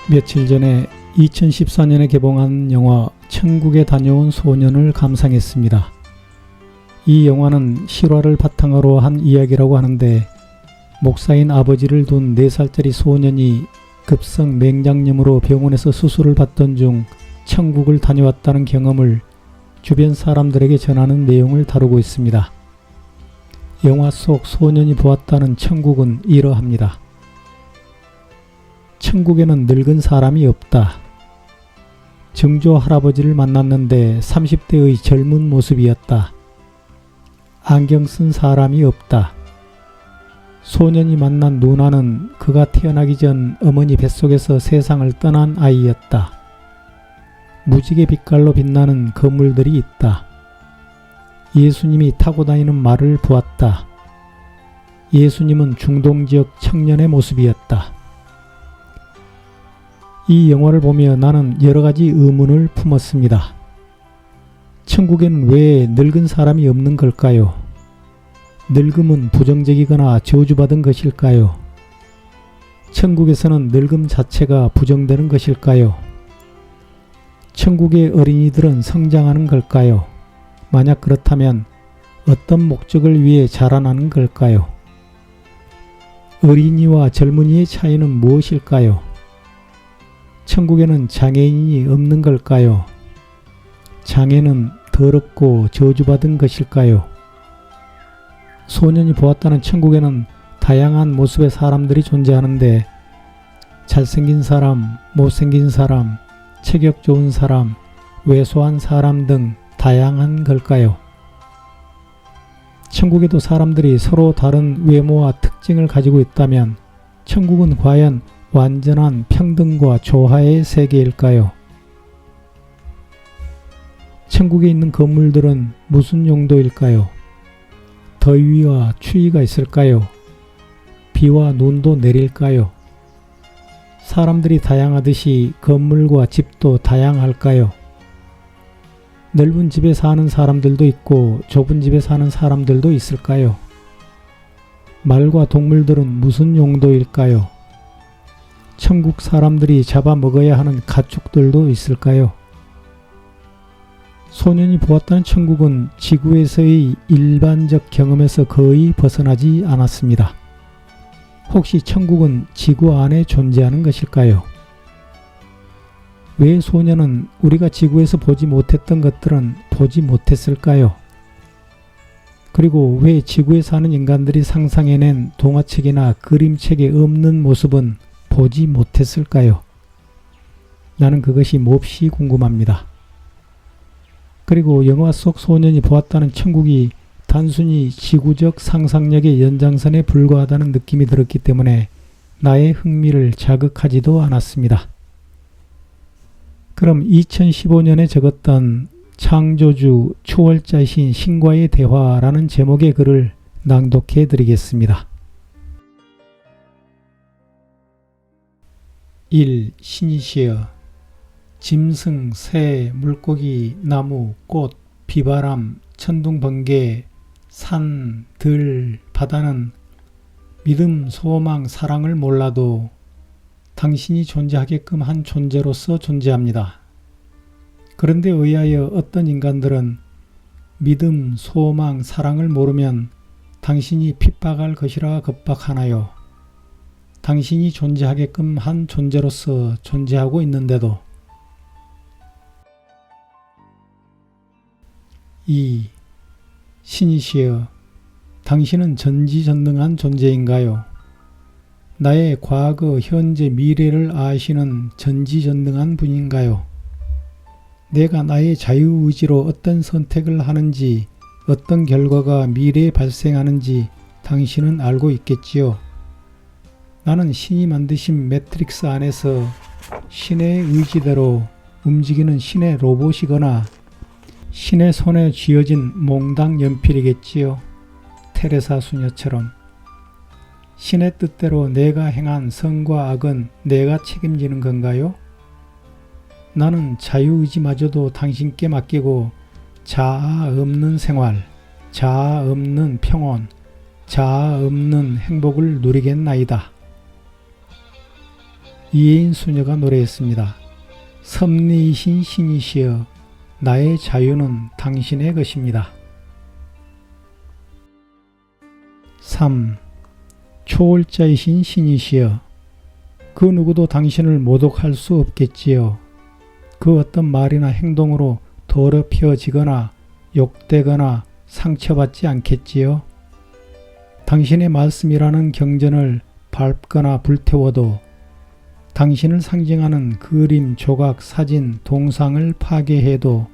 며칠 전에 2014년에 개봉한 영화 천국에 다녀온 소년을 감상했습니다. 이 영화는 실화를 바탕으로 한 이야기라고 하는데, 목사인 아버지를 둔 4살짜리 소년이 급성 맹장염으로 병원에서 수술을 받던 중 천국을 다녀왔다는 경험을 주변 사람들에게 전하는 내용을 다루고 있습니다. 영화 속 소년이 보았다는 천국은 이러합니다. 천국에는 늙은 사람이 없다. 증조 할아버지를 만났는데 30대의 젊은 모습이었다. 안경 쓴 사람이 없다. 소년이 만난 누나는 그가 태어나기 전 어머니 뱃속에서 세상을 떠난 아이였다. 무지개 빛깔로 빛나는 건물들이 있다. 예수님이 타고 다니는 말을 보았다. 예수님은 중동지역 청년의 모습이었다. 이 영화를 보며 나는 여러가지 의문을 품었습니다. 천국에는 왜 늙은 사람이 없는 걸까요? 늙음은 부정적이거나 저주받은 것일까요? 천국에서는 늙음 자체가 부정되는 것일까요? 천국의 어린이들은 성장하는 걸까요? 만약 그렇다면 어떤 목적을 위해 자라나는 걸까요? 어린이와 젊은이의 차이는 무엇일까요? 천국에는 장애인이 없는 걸까요? 장애는 더럽고 저주받은 것일까요? 소년이 보았다는 천국에는 다양한 모습의 사람들이 존재하는데, 잘생긴 사람, 못생긴 사람, 체격 좋은 사람, 왜소한 사람 등 다양한 걸까요? 천국에도 사람들이 서로 다른 외모와 특징을 가지고 있다면 천국은 과연 완전한 평등과 조화의 세계일까요? 천국에 있는 건물들은 무슨 용도일까요? 더위와 추위가 있을까요? 비와 눈도 내릴까요? 사람들이 다양하듯이 건물과 집도 다양할까요? 넓은 집에 사는 사람들도 있고 좁은 집에 사는 사람들도 있을까요? 말과 동물들은 무슨 용도일까요? 천국 사람들이 잡아먹어야 하는 가축들도 있을까요? 소년이 보았다는 천국은 지구에서의 일반적 경험에서 거의 벗어나지 않았습니다. 혹시 천국은 지구 안에 존재하는 것일까요? 왜 소년은 우리가 지구에서 보지 못했던 것들은 보지 못했을까요? 그리고 왜 지구에 사는 인간들이 상상해낸 동화책이나 그림책에 없는 모습은 보지 못했을까요? 나는 그것이 몹시 궁금합니다. 그리고 영화 속 소년이 보았다는 천국이 단순히 지구적 상상력의 연장선에 불과하다는 느낌이 들었기 때문에 나의 흥미를 자극하지도 않았습니다. 그럼 2015년에 적었던 창조주 초월자이신 신과의 대화라는 제목의 글을 낭독해 드리겠습니다. 1. 신이시여, 짐승, 새, 물고기, 나무, 꽃, 비바람, 천둥, 번개, 산, 들, 바다는 믿음, 소망, 사랑을 몰라도 당신이 존재하게끔 한 존재로서 존재합니다. 그런데 의하여 어떤 인간들은 믿음, 소망, 사랑을 모르면 당신이 핍박할 것이라 겁박하나요? 당신이 존재하게끔 한 존재로서 존재하고 있는데도. 2. 신이시여, 당신은 전지전능한 존재인가요? 나의 과거, 현재, 미래를 아시는 전지전능한 분인가요? 내가 나의 자유의지로 어떤 선택을 하는지, 어떤 결과가 미래에 발생하는지 당신은 알고 있겠지요? 나는 신이 만드신 매트릭스 안에서 신의 의지대로 움직이는 신의 로봇이거나 신의 손에 쥐어진 몽당 연필이겠지요. 테레사 수녀처럼. 신의 뜻대로 내가 행한 선과 악은 내가 책임지는 건가요? 나는 자유의지마저도 당신께 맡기고 자아 없는 생활, 자아 없는 평온, 자아 없는 행복을 누리겠나이다. 이혜인 수녀가 노래했습니다. 섭리이신 신이시여 나의 자유는 당신의 것입니다. 3. 초월자이신 신이시여 그 누구도 당신을 모독할 수 없겠지요. 그 어떤 말이나 행동으로 더럽혀지거나 욕되거나 상처받지 않겠지요. 당신의 말씀이라는 경전을 밟거나 불태워도 당신을 상징하는 그림, 조각, 사진, 동상을 파괴해도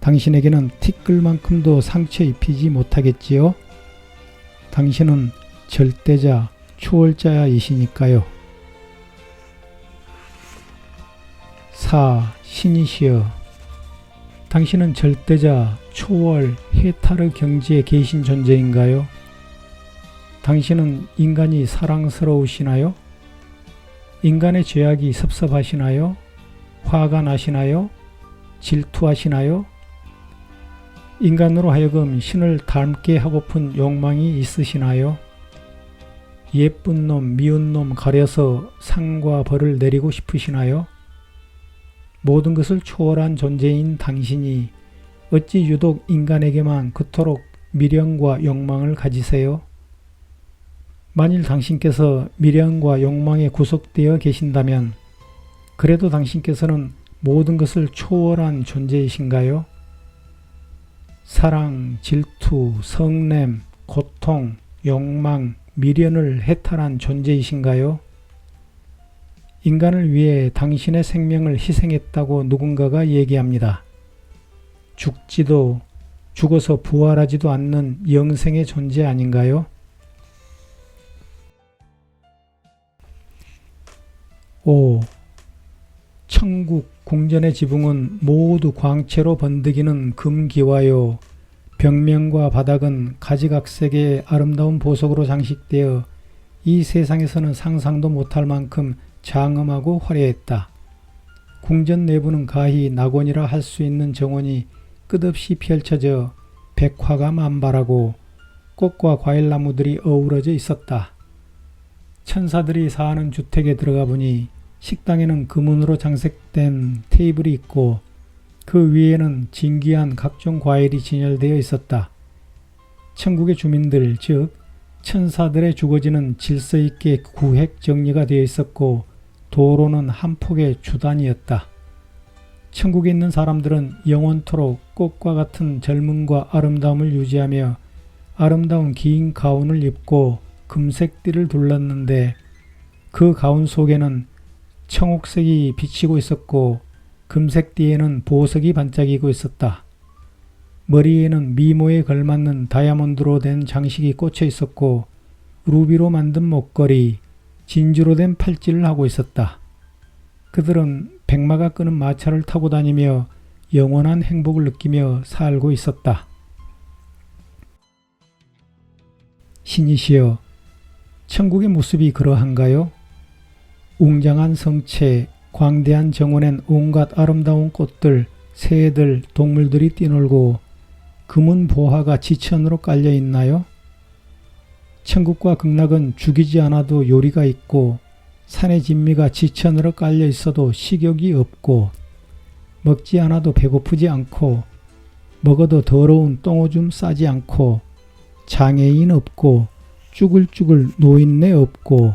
당신에게는 티끌만큼도 상처 입히지 못하겠지요. 당신은 절대자, 초월자이시니까요. 4. 신이시여 당신은 절대자, 초월, 헤타르 경지에 계신 존재인가요? 당신은 인간이 사랑스러우시나요? 인간의 죄악이 섭섭하시나요? 화가 나시나요? 질투하시나요? 인간으로 하여금 신을 닮게 하고픈 욕망이 있으시나요? 예쁜 놈, 미운 놈 가려서 상과 벌을 내리고 싶으시나요? 모든 것을 초월한 존재인 당신이 어찌 유독 인간에게만 그토록 미련과 욕망을 가지세요? 만일 당신께서 미련과 욕망에 구속되어 계신다면 그래도 당신께서는 모든 것을 초월한 존재이신가요? 사랑, 질투, 성냄, 고통, 욕망, 미련을 해탈한 존재이신가요? 인간을 위해 당신의 생명을 희생했다고 누군가가 얘기합니다. 죽지도 죽어서 부활하지도 않는 영생의 존재 아닌가요? 5. 천국 궁전의 지붕은 모두 광채로 번득이는 금기와요. 벽면과 바닥은 가지각색의 아름다운 보석으로 장식되어 이 세상에서는 상상도 못할 만큼 장엄하고 화려했다. 궁전 내부는 가히 낙원이라 할 수 있는 정원이 끝없이 펼쳐져 백화가 만발하고 꽃과 과일나무들이 어우러져 있었다. 천사들이 사는 주택에 들어가 보니 식당에는 금은으로 장식된 테이블이 있고 그 위에는 진귀한 각종 과일이 진열되어 있었다. 천국의 주민들, 즉 천사들의 주거지는 질서 있게 구획 정리가 되어 있었고 도로는 한 폭의 주단이었다. 천국에 있는 사람들은 영원토록 꽃과 같은 젊음과 아름다움을 유지하며 아름다운 긴 가운을 입고 금색 띠를 둘렀는데 그 가운 속에는 청옥색이 비치고 있었고 금색 띠에는 보석이 반짝이고 있었다. 머리에는 미모에 걸맞는 다이아몬드로 된 장식이 꽂혀 있었고 루비로 만든 목걸이, 진주로 된 팔찌를 하고 있었다. 그들은 백마가 끄는 마차를 타고 다니며 영원한 행복을 느끼며 살고 있었다. 신이시여, 천국의 모습이 그러한가요? 웅장한 성체, 광대한 정원엔 온갖 아름다운 꽃들, 새들, 동물들이 뛰놀고 금은 보화가 지천으로 깔려 있나요? 천국과 극락은 죽이지 않아도 요리가 있고 산의 진미가 지천으로 깔려 있어도 식욕이 없고 먹지 않아도 배고프지 않고 먹어도 더러운 똥오줌 싸지 않고 장애인 없고 쭈글쭈글 노인네 없고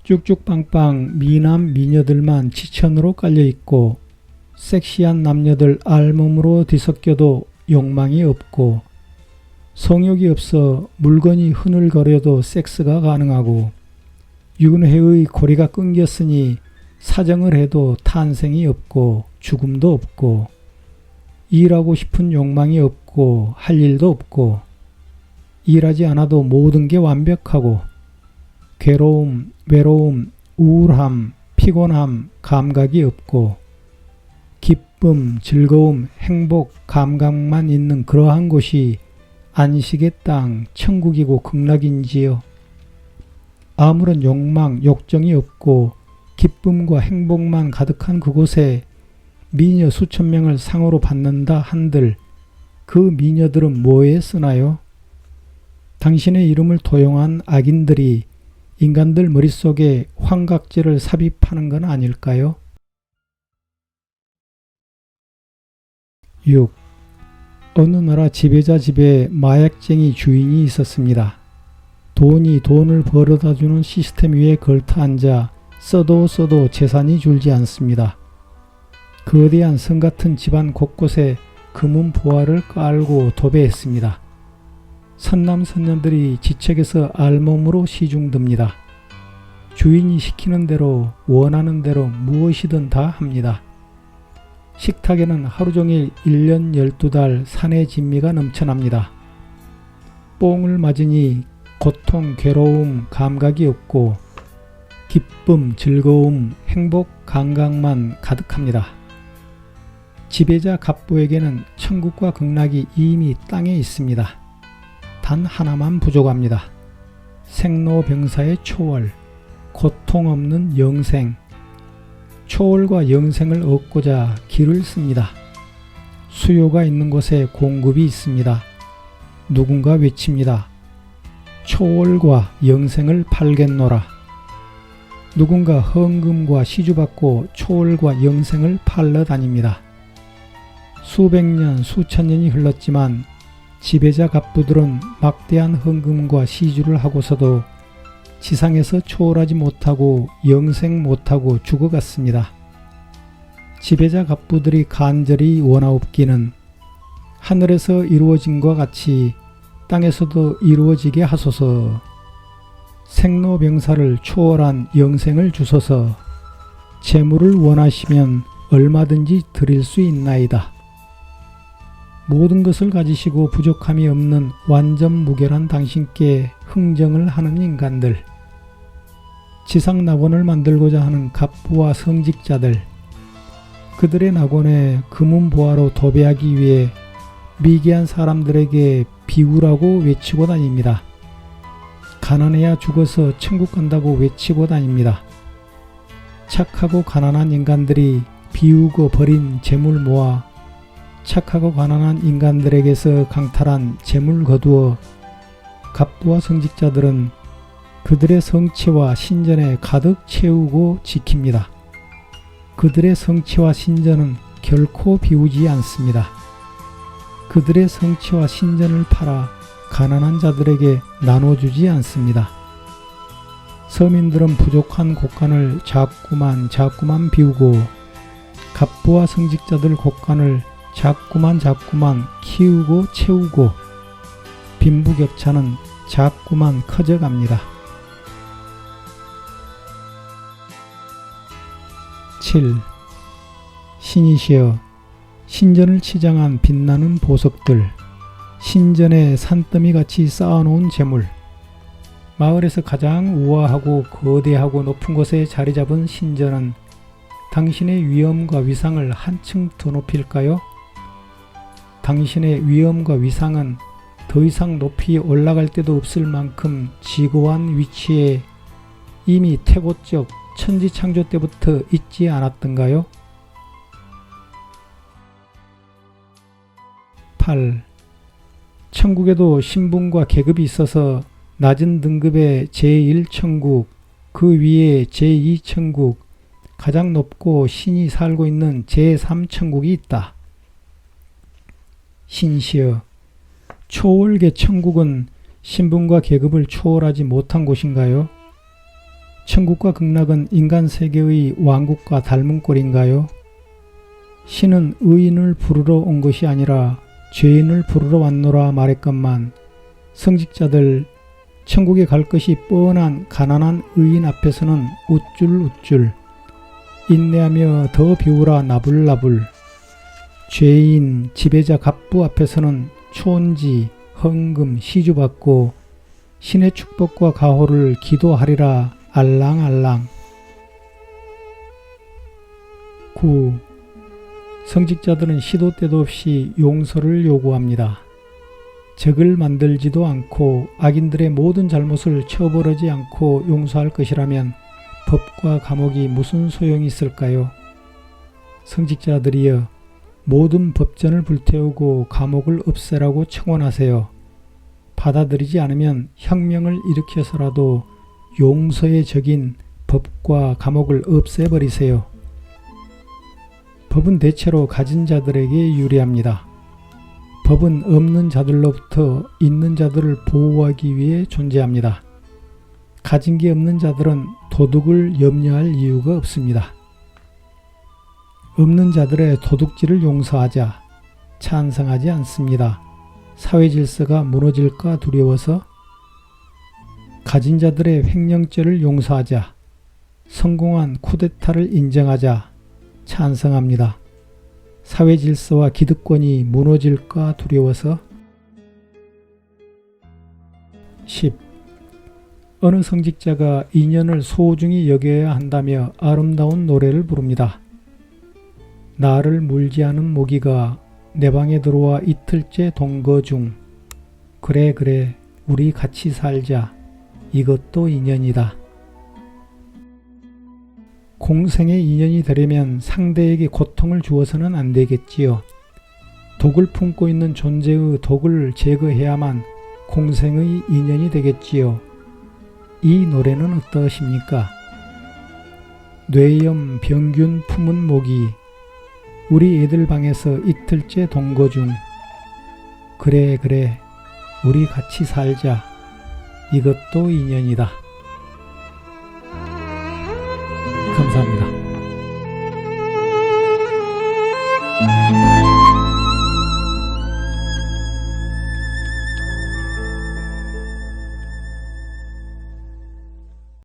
쭉쭉빵빵 미남 미녀들만 지천으로 깔려 있고 섹시한 남녀들 알몸으로 뒤섞여도 욕망이 없고 성욕이 없어 물건이 흐늘거려도 섹스가 가능하고 윤회의 고리가 끊겼으니 사정을 해도 탄생이 없고 죽음도 없고 일하고 싶은 욕망이 없고 할 일도 없고 일하지 않아도 모든 게 완벽하고 괴로움, 외로움, 우울함, 피곤함, 감각이 없고 기쁨, 즐거움, 행복, 감각만 있는 그러한 곳이 안식의 땅, 천국이고 극락인지요. 아무런 욕망, 욕정이 없고 기쁨과 행복만 가득한 그곳에 미녀 수천 명을 상으로 받는다 한들 그 미녀들은 뭐에 쓰나요? 당신의 이름을 도용한 악인들이 인간들 머릿속에 환각제를 삽입하는 건 아닐까요? 6. 어느 나라 지배자 집에 마약쟁이 주인이 있었습니다. 돈이 돈을 벌어다주는 시스템 위에 걸터 앉아 써도 재산이 줄지 않습니다. 거대한 성 같은 집안 곳곳에 금은 보화를 깔고 도배했습니다. 선남선녀들이 지책에서 알몸으로 시중듭니다. 주인이 시키는 대로 원하는 대로 무엇이든 다 합니다. 식탁에는 하루종일 1년 12달 산의 진미가 넘쳐납니다. 뽕을 맞으니 고통, 괴로움, 감각이 없고 기쁨, 즐거움, 행복, 감각만 가득합니다. 지배자 갑부에게는 천국과 극락이 이미 땅에 있습니다. 단 하나만 부족합니다. 생로병사의 초월, 고통 없는 영생. 초월과 영생을 얻고자 길을 씁니다. 수요가 있는 곳에 공급이 있습니다. 누군가 외칩니다. 초월과 영생을 팔겠노라. 누군가 헌금과 시주받고 초월과 영생을 팔러 다닙니다. 수백 년, 수천 년이 흘렀지만 지배자 갑부들은 막대한 헌금과 시주를 하고서도 지상에서 초월하지 못하고 영생 못하고 죽어갔습니다. 지배자 갑부들이 간절히 원하옵기는 하늘에서 이루어진과 같이 땅에서도 이루어지게 하소서. 생로병사를 초월한 영생을 주소서. 재물을 원하시면 얼마든지 드릴 수 있나이다. 모든 것을 가지시고 부족함이 없는 완전 무결한 당신께 흥정을 하는 인간들, 지상 낙원을 만들고자 하는 갑부와 성직자들, 그들의 낙원에 금은 보화로 도배하기 위해 미개한 사람들에게 비우라고 외치고 다닙니다. 가난해야 죽어서 천국 간다고 외치고 다닙니다. 착하고 가난한 인간들이 비우고 버린 재물 모아 착하고 가난한 인간들에게서 강탈한 재물 거두어 갑부와 성직자들은 그들의 성체와 신전에 가득 채우고 지킵니다. 그들의 성체와 신전은 결코 비우지 않습니다. 그들의 성체와 신전을 팔아 가난한 자들에게 나눠주지 않습니다. 서민들은 부족한 곳간을 자꾸만 비우고 갑부와 성직자들 곳간을 자꾸만 키우고 채우고 빈부격차는 자꾸만 커져갑니다. 7. 신이시여, 신전을 치장한 빛나는 보석들, 신전에 산더미같이 쌓아놓은 재물, 마을에서 가장 우아하고 거대하고 높은 곳에 자리 잡은 신전은 당신의 위엄과 위상을 한층 더 높일까요? 당신의 위엄과 위상은 더 이상 높이 올라갈 데도 없을 만큼 지고한 위치에 이미 태고적 천지창조 때부터 있지 않았던가요? 8. 천국에도 신분과 계급이 있어서 낮은 등급의 제1천국, 그 위에 제2천국, 가장 높고 신이 살고 있는 제3천국이 있다. 신이시여, 초월계 천국은 신분과 계급을 초월하지 못한 곳인가요? 천국과 극락은 인간 세계의 왕국과 닮은 꼴인가요? 신은 의인을 부르러 온 것이 아니라 죄인을 부르러 왔노라 말했건만 성직자들, 천국에 갈 것이 뻔한 가난한 의인 앞에서는 우쭐우쭐, 인내하며 더 비우라 나불나불, 죄인, 지배자 갑부 앞에서는 촌지, 헌금, 시주받고 신의 축복과 가호를 기도하리라 알랑알랑. 9. 성직자들은 시도 때도 없이 용서를 요구합니다. 적을 만들지도 않고 악인들의 모든 잘못을 처벌하지 않고 용서할 것이라면 법과 감옥이 무슨 소용이 있을까요? 성직자들이여, 모든 법전을 불태우고 감옥을 없애라고 청원하세요. 받아들이지 않으면 혁명을 일으켜서라도 용서의 적인 법과 감옥을 없애버리세요. 법은 대체로 가진 자들에게 유리합니다. 법은 없는 자들로부터 있는 자들을 보호하기 위해 존재합니다. 가진 게 없는 자들은 도둑을 염려할 이유가 없습니다. 없는 자들의 도둑질을 용서하자 찬성하지 않습니다. 사회 질서가 무너질까 두려워서. 가진 자들의 횡령죄를 용서하자, 성공한 쿠데타를 인정하자 찬성합니다. 사회 질서와 기득권이 무너질까 두려워서. 10. 어느 성직자가 인연을 소중히 여겨야 한다며 아름다운 노래를 부릅니다. 나를 물지 않은 모기가 내 방에 들어와 이틀째 동거 중. 그래 우리 같이 살자. 이것도 인연이다. 공생의 인연이 되려면 상대에게 고통을 주어서는 안 되겠지요. 독을 품고 있는 존재의 독을 제거해야만 공생의 인연이 되겠지요. 이 노래는 어떠십니까? 뇌염 병균 품은 모기 우리 애들 방에서 이틀째 동거 중. 그래 우리 같이 살자. 이것도 인연이다.